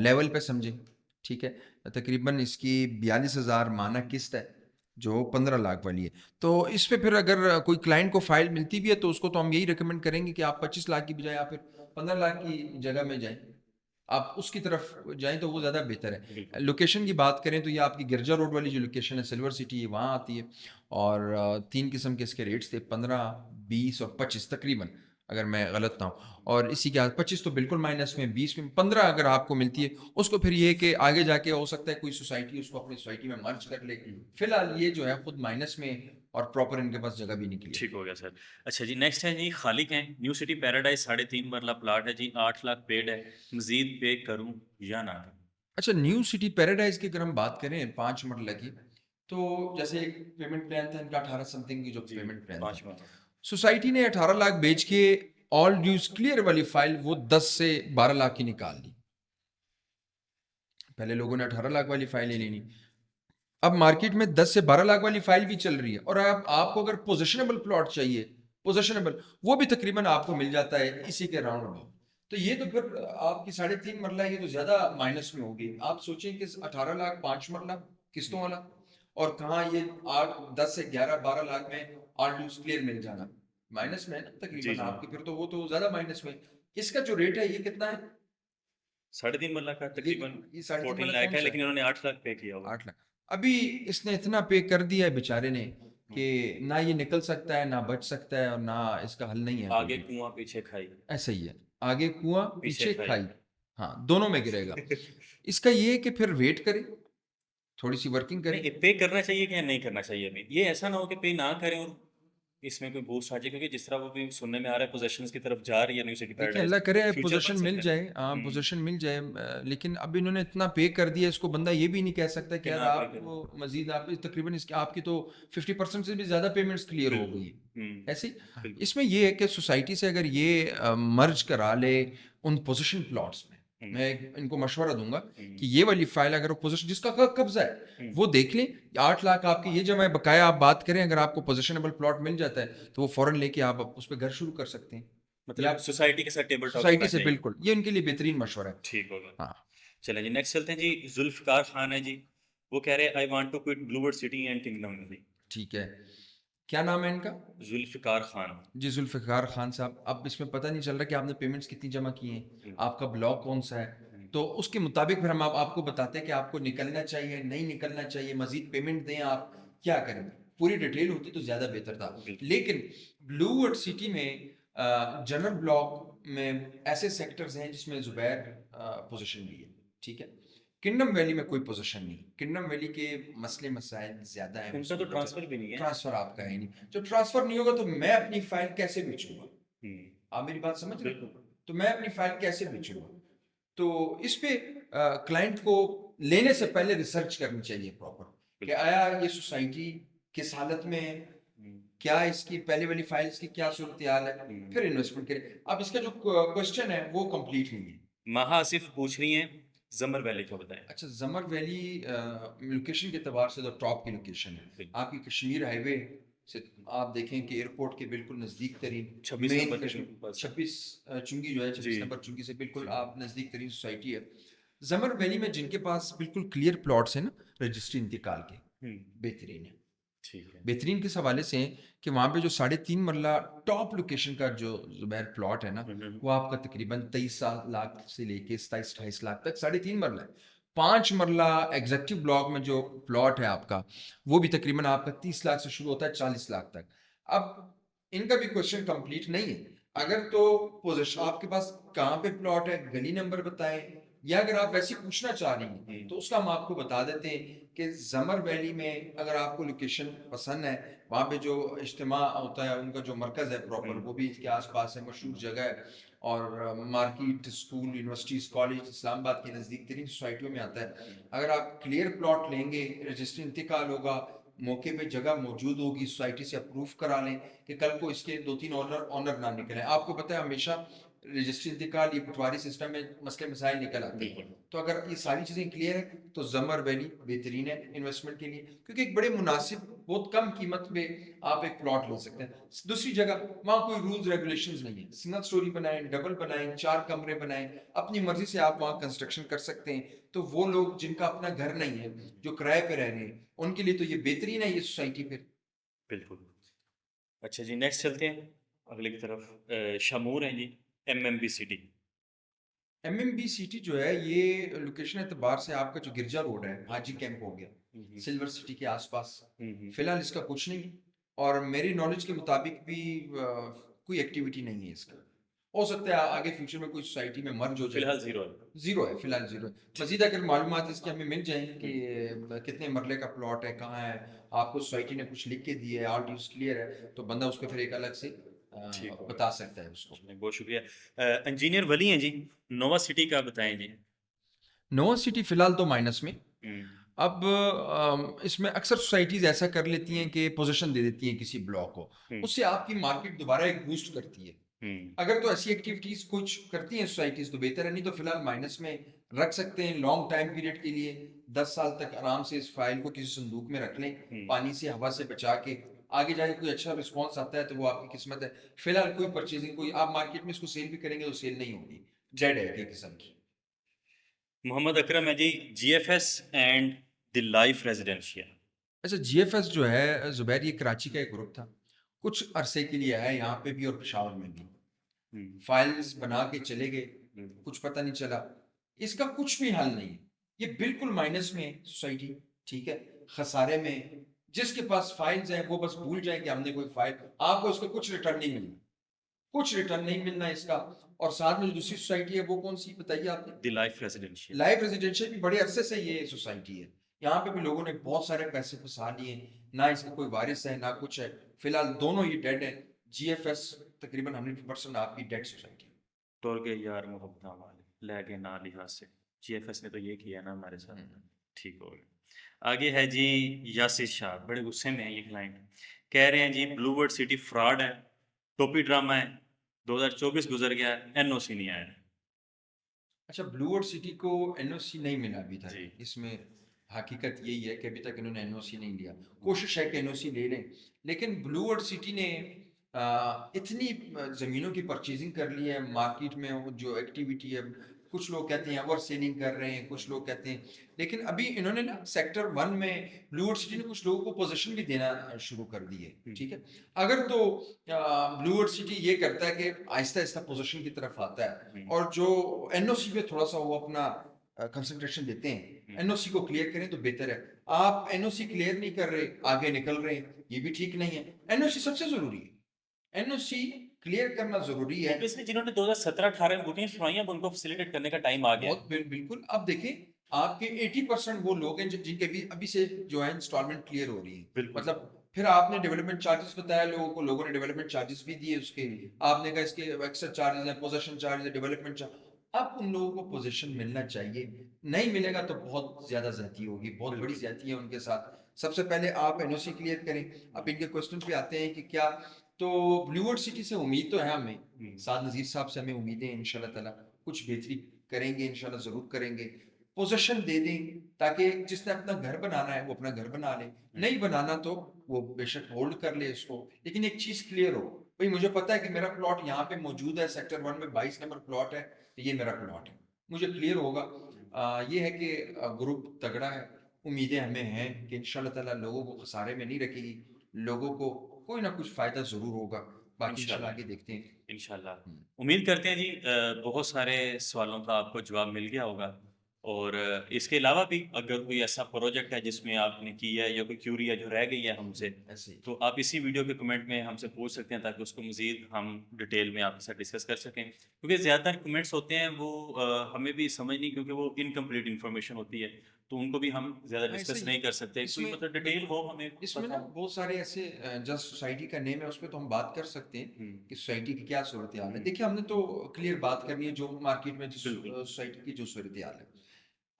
लेवल पे समझें, ठीक है। तकरीबन इसकी 42,000 मानक किस्त है जो 15 लाख वाली है। तो इस पे फिर अगर कोई क्लाइंट को फाइल मिलती भी है तो उसको तो हम यही रिकमेंड करेंगे कि आप 25 लाख की बजाय आप फिर 15 लाख की जगह में जाएं, आप उसकी तरफ जाएं तो वो ज़्यादा बेहतर है। बिल्कुल। लोकेशन की बात करें तो ये आपकी गिरजा रोड वाली जो लोकेशन है सिल्वर सिटी, ये वहाँ आती है। और 3 किस्म के इसके रेट्स थे, 15, 20 और 25 तकरीबन, अगर मैं गलत ना हूँ। और इसी के बाद 25 तो बिल्कुल माइनस में, 20 में, 15 अगर आपको मिलती है, उसको फिर ये है कि आगे जाके हो सकता है कोई सोसाइटी उसको अपनी सोसाइटी में मर्ज कर ले। फिलहाल ये जो है खुद माइनस में, और प्रॉपर इनके पास जगह भी निकली है। ठीक हो गया सर। अच्छा जी, नेक्स्ट है जी खालिक हैं, न्यू सिटी पैराडाइज 3.5 मरला प्लाट है जी, 8 लाख पेड है। मजीद पे करूं या ना करूं? अच्छा, न्यू सिटी पैराडाइज की अगर हम बात करें 5 मरला की, तो जैसे एक पेमेंट प्लान था इनका 18 समथिंग की जो जी, पेमेंट प्लान था, 5 मरला। सोसाइटी ने 18 लाख बेच के ऑल ड्यूज क्लियर वाली फाइल वो 10 से 12 लाख की निकाल ली। पहले लोगों ने 18 लाख वाली फाइल लेनी, अब मार्केट में 10 से 12 लाख वाली फाइल भी चल रही है, और आपको अगर पोजिशनेबल प्लॉट चाहिए, पोजिशनेबल, वो भी तकरीबन आपको मिल जाता है इसी के राउंड अबाउट। तो ये तो फिर आपकी 3.5 मरला, ये तो ज्यादा माइनस में होगी। आप सोचें कि 18 लाख 5 मरला किस्तों वाला, और कहाँ ये 8 10 से 11 12 लाख में ऑल ड्यूज क्लियर मिल जाना, माइनस में है ना जी तकरीबन जी आपके, फिर तो वो तो ज्यादा माइनस में। इसका जो रेट है ये कितना है? 3.5 मरला का ये तकरीबन ये 3.5 14 मरला लाख कौन है, सा लेकिन है? इन्होंने 8 लाख पे किया हुआ 8 लाख। अभी इसने इतना पे कर दिया है बेचारे ने कि है। ना ये निकल सकता है, ना बच सकता है, और ना इसका हल नहीं है कोई आगे भी। कुआं पीछे खाई, ऐसा ही है, आगे कुआं पीछे पीछे खाई। खाई। हाँ, दोनों में गिरेगा। इसका ये है कि फिर वेट करे, थोड़ी सी वर्किंग करे। नहीं, पे करना चाहिए कि नहीं करना चाहिए अभी? ये ऐसा ना हो कि पे ना करें और इसमें कोई बूस्ट आ जाए, क्योंकि जिस तरह वो भी सुनने में आ रहा है पोजेशंस की तरफ जा रही है न्यू सिटी देखिए, पैराडाइज, अल्लाह करे फ्यूचर पोजीशन बन मिल सकता है। जाए, पोजीशन मिल जाए, लेकिन अब इन्होंने इतना पे कर दिया, इसको बंदा ये भी नहीं कह सकता कि कि यार ना पे आप करें। वो मजीद, आप तकरीबन इसकी आपकी तो 50% से भी ज़्यादा पेमेंट्स क्लियर हो गई बिल्कुल। है ऐसे। बिल्कुल। इसमें ये है कि सोसाइटी से अगर ये मर्ज करा ले उन पोजीशन प्लॉट्स में, मैं इनको मशवरा दूंगा कि ये वाली फाइल अगर पोजीशन जिसका कब्जा है वो देख लें, 8 लाख आपके ये जमा है, बकाया आप बात करें, अगर आपको पोजीशनेबल प्लॉट मिल जाता है तो वो फौरन लेके आप उस पर घर शुरू कर सकते हैं, या मतलब सोसाइटी के साथ टेबल टॉक सोसाइटी करना से। चाहिए। बिल्कुल, ये उनके लिए बेहतरीन मशवरा है। ठीक होगा। हाँ, चलें जी, नेक्स्ट चलते हैं जी। जुल्फ़िकार खान है जी, वो कह रहे हैं I want to quit Bluebird City and Kingdom Valley. ठीक है। क्या नाम है इनका? जुल्फ़िकार खान। जी, जुल्फ़िकार खान साहब। अब इसमें पता नहीं चल रहा कि आपने पेमेंट्स कितनी जमा की हैं, हम्म, आपका ब्लॉक कौन सा है, हम्म, तो उसके मुताबिक फिर हम आपको बताते हैं कि आपको निकलना चाहिए, नहीं निकलना चाहिए, मजीद पेमेंट दें, आप क्या करें। पूरी डिटेल होती तो ज़्यादा बेहतर था। बिल्कुल। लेकिन ब्लूवर्ड सिटी में जनरल ब्लॉक में ऐसे सेक्टर्स हैं जिसमें ज़ुबैर पोजीशन भी है, ठीक है। किंगडम वैली में कोई पोजीशन नहीं, किंगडम वैली के मसले मसाइल ज़्यादा हैं उनका तो ट्रांसफर भी नहीं है। ट्रांसफर आपका है नहीं। जब ट्रांसफर नहीं होगा तो मैं अपनी फाइल कैसे बेचूंगा? हम्म, आप मेरी बात समझ रहे हैं? बिल्कुल। तो मैं अपनी फाइल कैसे बेचूंगा? तो इस पे क्लाइंट को लेने से पहले रिसर्च करनी चाहिए प्रॉपर, कि बिल्कुल। आया ये सोसाइटी किस हालत में है, हम्म, क्या इसकी पहले वाली फाइल्स की क्या सूरत हाल है, हम्म। फिर इन्वेस्टमेंट करें। अब इसका जो क्वेश्चन है वो कंप्लीट नहीं है। महा आसिफ पूछ रही हैं जमर वैली का बताएं। अच्छा, जमर वैली लोकेशन के अतबार से तो टॉप की लोकेशन है। बिल्कुल। आपकी कश्मीर हाईवे से आप देखें कि एयरपोर्ट के बिल्कुल नज़दीक तरीन 26 मेन नंबर के कश्मीर, बिल्कुल पास। 26 चुंगी जो है, 26 जी नंबर चुंगी से बिल्कुल जी। आप नज़दीक तरीन सोसाइटी है। जमर वैली में जिनके पास बिल्कुल क्लियर प्लॉट्स हैं ना रजिस्ट्री इंतकाल के, बेहतरीन है। ठीक है। बेहतरीन किस हवाले से हैं कि वहाँ पे जो 3.5 मरला टॉप लोकेशन का जो ज़ुबैर प्लॉट है ना, वो आपका तकरीबन 23 लाख से लेके 27-28 लाख तक 3.5 मरला है। 5 मरला एग्जेक्टिव ब्लॉक में जो प्लॉट है आपका, वो भी तकरीबन आपका 30 लाख से शुरू होता है 40 लाख तक। अब इनका भी क्वेश्चन कंप्लीट नहीं है। अगर तो पोजीशन आपके पास कहाँ पे प्लॉट है, गली नंबर बताएं, या अगर आप वैसे पूछना चाह रही हैं तो उसका हम आपको बता देते हैं कि जमर वैली में अगर आपको लोकेशन पसंद है, वहाँ पे जो इज्तिमा होता है उनका जो मरकज़ है प्रॉपर, वो भी इसके आसपास है, मशहूर जगह है, और market, school, universities, college Islamabad के नज़दीक तरीन सोसाइटियों में आता है। अगर आप क्लियर प्लॉट लेंगे, रजिस्ट्री इंतकाल होगा, मौके पे जगह मौजूद होगी, सोसाइटी से अप्रूव करा लें कि कल को इसके 2-3 ऑनर ना निकले। आपको पता है हमेशा रजिस्ट्री इंतकाल, ये पटवारी सिस्टम में मसले मसाइल निकल आते हैं। बिल्कुल। तो अगर ये सारी चीज़ें क्लियर है तो जमर वैली बेहतरीन है इन्वेस्टमेंट के लिए, क्योंकि एक बड़े मुनासिब, बहुत कम कीमत में आप एक प्लॉट ले सकते हैं। दूसरी जगह वहाँ कोई रूल्स रेगुलेशंस नहीं है, सिंगल स्टोरी बनाएं, डबल बनाएं, 4 कमरे बनाएं, अपनी मर्जी से आप वहाँ कंस्ट्रक्शन कर सकते हैं। तो वो लोग जिनका अपना घर नहीं है, जो किराए पे रह रहे हैं, उनके लिए तो ये बेहतरीन है ये सोसाइटी। फिर बिल्कुल। अच्छा जी, नेक्स्ट चलते हैं अगले की तरफ। शमूर हैं जी, एमएमबी सिटी। एमएमबी सिटी जो है, ये लोकेशन एतबार से आपका जो गिरजा रोड है, हाजी कैंप हो गया, सिल्वर सिटी के आसपास, फिलहाल इसका कुछ नहीं है, और मेरी नॉलेज के मुताबिक भी कोई एक्टिविटी नहीं है इसका। हो सकता है आगे फ्यूचर में कोई सोसाइटी में मर्ज हो जाए। फिलहाल जीरो है। जीरो है, फिलहाल जीरो है। मजीद अगर मालूमात इसके हमें मिल जाए कि कितने मरले का प्लॉट है, कहाँ है, आपको सोसाइटी ने कुछ लिख के दिया है, ऑल ड्यूज क्लियर है, तो बंदा उसको फिर एक अलग से ठीक हो बता सकता है उसको। गया। बहुत शुक्रिया। इंजीनियर वली हैं जी, नोवा सिटी का बताएं जी। नोवा सिटी फिलहाल तो माइनस में। हम्म, अब इसमें अक्सर सोसाइटीज़ ऐसा कर लेती हैं कि पोजीशन दे देती हैं किसी ब्लॉक को, हम्म, उससे आपकी मार्केट दोबारा एक बूस्ट करती है। अगर तो ऐसी एक्टिविटीज कुछ करती हैं सोसाइटीज तो बेहतर है, नहीं तो फिलहाल माइनस में रख सकते हैं लॉन्ग टाइम पीरियड के लिए। 10 साल तक आराम से इस फाइल को किसी संदूक में रख लें, पानी से हवा से बचा के। आगे जाके कोई अच्छा रिस्पॉन्स आता है तो वो आपकी किस्मत है। फिलहाल कोई परचेजिंग, कोई आप मार्केट में इसको सेल भी करेंगे तो सेल नहीं होगी, डेड है एक किस्म की। मोहम्मद अकरम है जी, GFS and the life residential. अच्छा, जीएफएस जो है जुबैर, ये कराची का एक ग्रुप था, कुछ अरसे के लिए है यहाँ पे भी और पेशावर में भी। फाइल्स बना के चले गए, कुछ पता नहीं चला। इसका कुछ भी हल नहीं है, ये बिल्कुल माइनस में है सोसाइटी, ठीक है, खसारे में है। जिसके पास फाइल्स हैं वो बस भूल जाए कि हमने कोई फाइल, आपको इसका कुछ रिटर्न नहीं मिलना, कुछ रिटर्न नहीं मिलना इसका। और साथ में जो दूसरी सोसाइटी है वो कौन सी बताइए आपने? The life residential. Life residential भी बड़े अरसे से ये सोसाइटी है, यहाँ पे भी लोगों ने बहुत सारे पैसे फंसा लिए, ना इसका कोई वारिस है ना कुछ है। फिलहाल दोनों ही डेड है। जीएफएस तकरीबन 100% आपकी डेड सोसाइटी है। तोड़ के यार मोहब्बत वाले ले गए ना लिहाज से। जीएफएस ने तो ये किया ना हमारे साथ। ठीक हो गया। आगे है जी यासिर शाह, बड़े गुस्से में है ये क्लाइंट। कह रहे हैं जी ब्लू वर्ड सिटी फ्रॉड है, टोपी ड्रामा है, 2024 गुजर गया, एनओसी नहीं आया। अच्छा, ब्लू वर्ल्ड सिटी को एनओसी नहीं मिला अभी तक। जी। इसमें हकीकत यही है कि अभी तक इन्होंने एनओसी नहीं लिया। कोशिश है कि एनओसी ले लें, लेकिन ब्लू वर्ल्ड सिटी ने इतनी ज़मीनों की परचेजिंग कर ली है मार्केट में। वो जो एक्टिविटी है, कुछ लोग कहते हैं ओवर सेलिंग कर रहे हैं, कुछ लोग कहते हैं, लेकिन अभी इन्होंने ना सेक्टर 1 में ब्लू वर्ल्ड सिटी ने कुछ लोगों को पोजीशन भी देना शुरू कर दी है, ठीक है। अगर तो ब्लू वर्ल्ड सिटी ये करता है कि आहिस्ता आहिस्ता पोजीशन की तरफ आता है, और जो एनओसी पे थोड़ा सा वो अपना कंसंट्रेशन देते हैं, एनओसी को क्लियर करें तो बेहतर है। आप एनओसी क्लियर नहीं कर रहे, आगे निकल रहे हैं, ये भी ठीक नहीं है। एनओसी सबसे जरूरी है, एनओसी क्लियर करना जरूरी है। ऑब्वियसली जिन्होंने 2017-18 में बुकिंग करवाई है उनको फैसिलिटेट करने का टाइम आ गया। बहुत बिल्कुल। अब देखें, आपके 80% वो लोग हैं जिनके भी अभी से जो है इंस्टॉलमेंट क्लियर हो रही है। बिल्कुल। मतलब फिर आपने डेवलपमेंट चार्जेस बताया लोगों को, लोगों ने डेवलपमेंट चार्जेस भी दिए उसके। आपने कहा इसके एक्स्ट्रा चार्जेस हैं, पोजीशन चार्ज है, डेवलपमेंट चार्ज। अब उन लोगों को पोजीशन मिलना चाहिए, नहीं मिलेगा तो बहुत ज्यादा ज्यादती होगी, बहुत बड़ी ज्यादती है उनके साथ। सबसे पहले आप एनओसी क्लियर करें। अब इनके क्वेश्चन पे आते हैं कि क्या, तो ब्लू वर्ल्ड सिटी से उम्मीद तो है हमें, साद नज़ीर साहब से हमें उम्मीदें हैं, इंशाल्लाह ताला कुछ बेहतरी करेंगे, इंशाल्लाह ज़रूर करेंगे। पोजीशन दे दें ताकि जिसने अपना घर बनाना है वो अपना घर बना ले, नहीं बनाना तो वो बेशक होल्ड कर ले इसको। लेकिन एक चीज़ क्लियर हो, भाई मुझे पता है कि मेरा प्लॉट यहाँ पे मौजूद है, सेक्टर 1 में 22 नंबर प्लॉट है, तो ये मेरा प्लॉट है, मुझे क्लियर होगा। ये है कि ग्रुप तगड़ा है, उम्मीदें हमें हैं कि इंशाल्लाह ताला लोगों को खसारे में नहीं रखेगी, लोगों को कोई ना कुछ फ़ायदा ज़रूर होगा। बाकी इंशाल्लाह आगे देखते हैं। इंशाल्लाह। उम्मीद करते हैं जी बहुत सारे सवालों का आपको जवाब मिल गया होगा। और इसके अलावा भी अगर कोई ऐसा प्रोजेक्ट है जिसमें आपने किया है या कोई क्यूरी है जो रह गई है हमसे, ऐसे ही। तो आप इसी वीडियो के कमेंट में हमसे पूछ सकते हैं ताकि उसको मज़ीद हम डिटेल में आपके साथ डिस्कस कर सकें। क्योंकि ज़्यादातर कमेंट्स होते हैं वो हमें भी समझ नहीं, क्योंकि वो इनकम्प्लीट इन्फॉर्मेशन होती है, तो उनको भी हम ज़्यादा हाँ, ऐसे डिस्कस ही। नहीं कर सकते। कोई इसमें मतलब डिटेल हो हमें इसमें पता ना बहुत सारे ऐसे जस्ट सोसाइटी का नेम है, उस पे तो हम बात कर सकते हैं कि सोसाइटी की क्या सूरत हाल है। देखिए, हमने तो क्लियर बात करनी है जो मार्केट में जिस बिल्कुल। सोसाइटी की जो सूरत हाल है।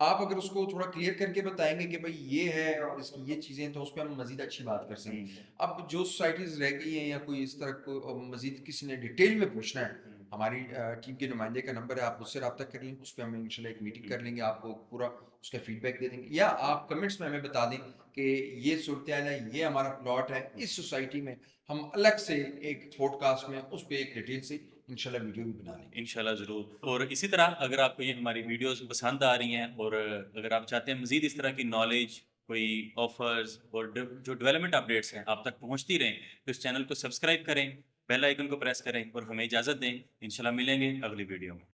आप अगर उसको थोड़ा क्लियर करके बताएंगे कि भाई ये है और इसकी ये चीज़ें हैं, तो उस पे हम मज़ीद अच्छी बात कर सकते। अब जो सोसाइटीज़ रह गई हैं या कोई इस तरह को मज़ीद किसी ने डिटेल में पूछना है, हमारी टीम के नुमाइंदे का नंबर है, आप उससे रब्ता कर लें, उस पे हम इंशाल्लाह एक मीटिंग कर लेंगे, आपको पूरा उसका फीडबैक दे देंगे। या आप कमेंट्स में हमें बता दें कि ये सूरत-ए-हाल है, ये हमारा प्लॉट है इस सोसाइटी में, हम अलग से एक पॉडकास्ट में उस पे एक डिटेल से इंशाल्लाह वीडियो भी बना लेंगे। इंशाल्लाह ज़रूर। और इसी तरह अगर आपको ये हमारी वीडियोस पसंद आ रही हैं और अगर आप चाहते हैं मज़ीद इस तरह की नॉलेज, कोई ऑफ़र्स और जो डेवलपमेंट अपडेट्स हैं आप तक पहुँचती रहें, तो इस चैनल को सब्सक्राइब करें, बेल आइकन को प्रेस करें और हमें इजाज़त दें। इंशाल्लाह मिलेंगे अगली वीडियो में।